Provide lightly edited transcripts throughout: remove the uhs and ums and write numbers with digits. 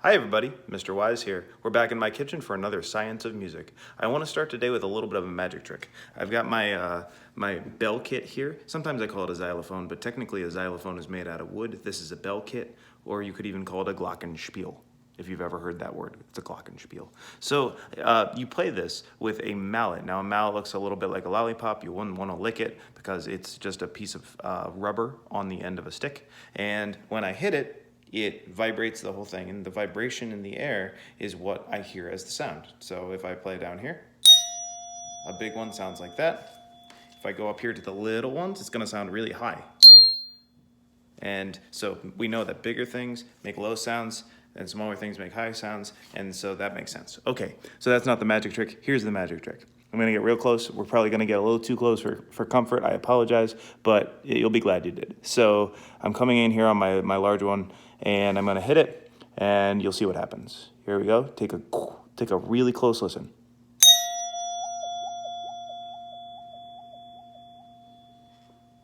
Hi everybody, Mr. Wise here. We're back in my kitchen for another Science of Music. I want to start today with a little bit of a magic trick. I've got my bell kit here. Sometimes I call it a xylophone, but technically a xylophone is made out of wood. This is a bell kit, or you could even call it a glockenspiel. If you've ever heard that word, it's a glockenspiel. So you play this with a mallet. Now a mallet looks a little bit like a lollipop. You wouldn't want to lick it because it's just a piece of rubber on the end of a stick. And when I hit it, it vibrates the whole thing, and the vibration in the air is what I hear as the sound. So if I play down here, a big one sounds like that. If I go up here to the little ones, it's gonna sound really high. And so we know that bigger things make low sounds and smaller things make high sounds, and so that makes sense. Okay, so that's not the magic trick. Here's the magic trick. I'm gonna get real close. We're probably gonna get a little too close for comfort. I apologize, but you'll be glad you did. So I'm coming in here on my large one, and I'm gonna hit it, and you'll see what happens. Here we go. Take a really close listen.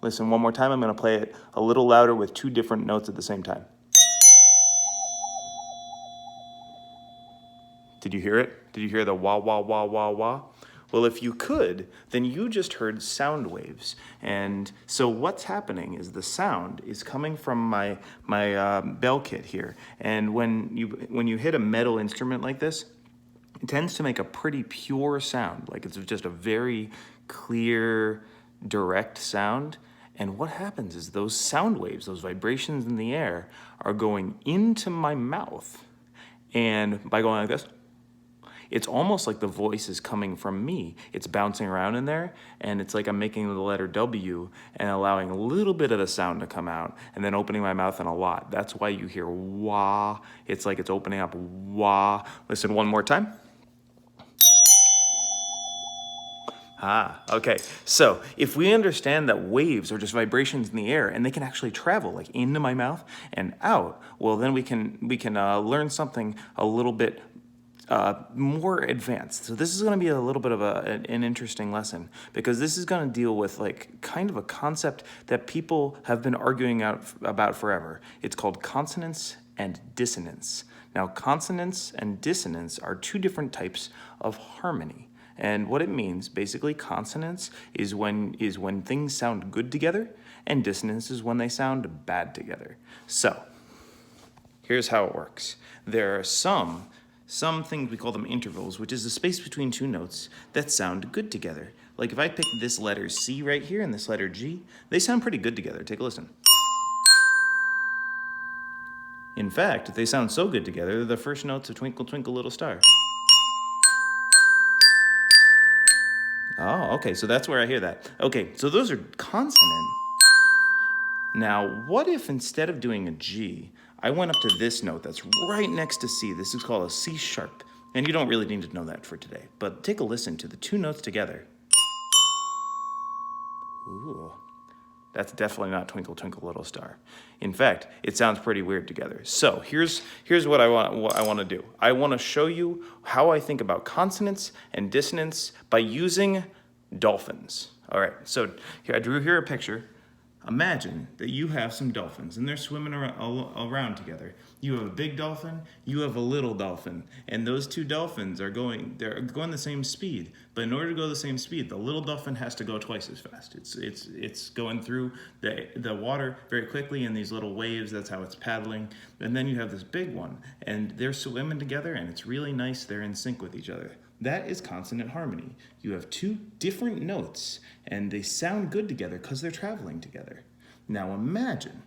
Listen one more time. I'm gonna play it a little louder with two different notes at the same time. Did you hear it? Did you hear the wah, wah, wah, wah, wah? Well, if you could, then you just heard sound waves. And so what's happening is the sound is coming from my bell kit here. And when you hit a metal instrument like this, it tends to make a pretty pure sound. Like it's just a very clear, direct sound. And what happens is those sound waves, those vibrations in the air, are going into my mouth. And by going like this, it's almost like the voice is coming from me. It's bouncing around in there, and it's like I'm making the letter W and allowing a little bit of the sound to come out, and then opening my mouth in a lot. That's why you hear wah. It's like it's opening up wah. Listen one more time. Okay. So if we understand that waves are just vibrations in the air and they can actually travel like into my mouth and out, well, then we can learn something a little bit more advanced. So this is going to be a little bit of an interesting lesson, because this is going to deal with like kind of a concept that people have been arguing about forever. It's called consonance and dissonance. Now, consonance and dissonance are two different types of harmony. And what it means, basically, consonance is when things sound good together, and dissonance is when they sound bad together. So here's how it works. There are some things, we call them intervals, which is the space between two notes that sound good together. Like if I pick this letter C right here and this letter G, they sound pretty good together. Take a listen. In fact, they sound so good together, they're the first notes of Twinkle Twinkle Little Star. Oh, okay, so that's where I hear that. Okay, so those are consonant. Now, what if instead of doing a G, I went up to this note that's right next to C? This is called a C sharp. And you don't really need to know that for today, but take a listen to the two notes together. Ooh, that's definitely not Twinkle Twinkle Little Star. In fact, it sounds pretty weird together. So here's what I want to do. I want to show you how I think about consonants and dissonance by using dolphins. All right, so here I drew here a picture. Imagine that you have some dolphins and they're swimming around together. You have a big dolphin, you have a little dolphin, and those two dolphins are going the same speed. But in order to go the same speed, the little dolphin has to go twice as fast. It's going through the water very quickly in these little waves. That's how it's paddling. And then you have this big one, and they're swimming together, and it's really nice. They're in sync with each other. That is consonant harmony. You have two different notes, and they sound good together because they're traveling together. Now imagine,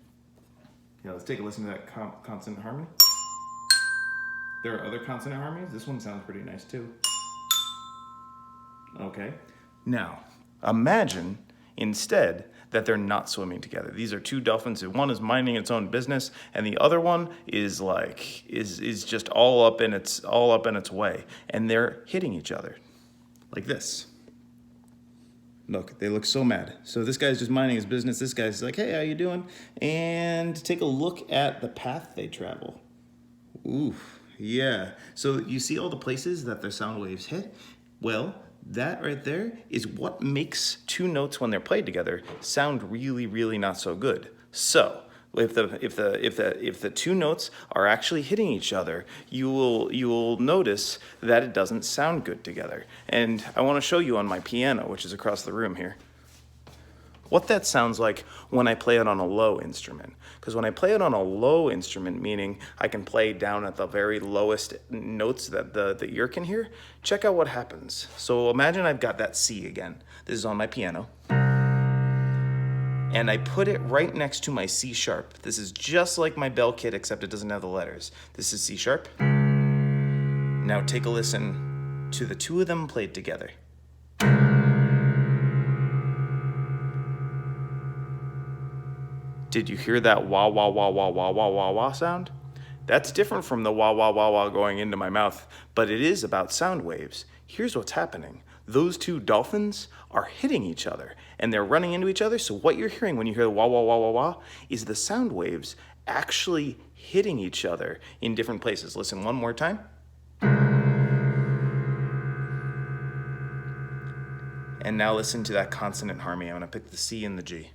let's take a listen to that consonant harmony. There are other consonant harmonies. This one sounds pretty nice too. Okay. Now, imagine instead that they're not swimming together. These are two dolphins. One is minding its own business, and the other one is just all up in its way, and they're hitting each other like this. Look, they look so mad. So this guy's just minding his business. This guy's like, "Hey, how you doing?" And take a look at the path they travel. Ooh, yeah. So you see all the places that their sound waves hit? Well, that right there is what makes two notes when they're played together sound really, really not so good. So if the two notes are actually hitting each other, you will notice that it doesn't sound good together. And I want to show you on my piano, which is across the room here, what that sounds like when I play it on a low instrument. Because when I play it on a low instrument, meaning I can play down at the very lowest notes that the ear can hear, check out what happens. So imagine I've got that C again. This is on my piano. And I put it right next to my C sharp. This is just like my bell kit, except it doesn't have the letters. This is C sharp. Now take a listen to the two of them played together. Did you hear that wah, wah, wah, wah, wah, wah, wah, wah sound? That's different from the wah, wah, wah, wah going into my mouth, but it is about sound waves. Here's what's happening. Those two dolphins are hitting each other, and they're running into each other, so what you're hearing when you hear the wah, wah, wah, wah, wah, is the sound waves actually hitting each other in different places. Listen one more time. And now listen to that consonant harmony. I'm gonna pick the C and the G.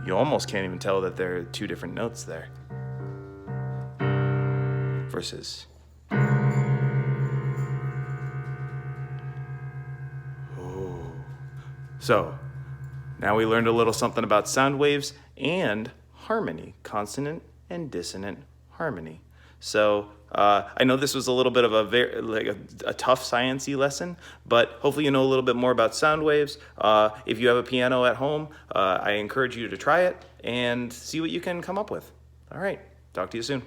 You almost can't even tell that there are two different notes there. Versus. Oh. So, now we learned a little something about sound waves and harmony, consonant and dissonant harmony. So I know this was a little bit of a tough sciencey lesson, but hopefully you know a little bit more about sound waves. If you have a piano at home, I encourage you to try it and see what you can come up with. All right, talk to you soon.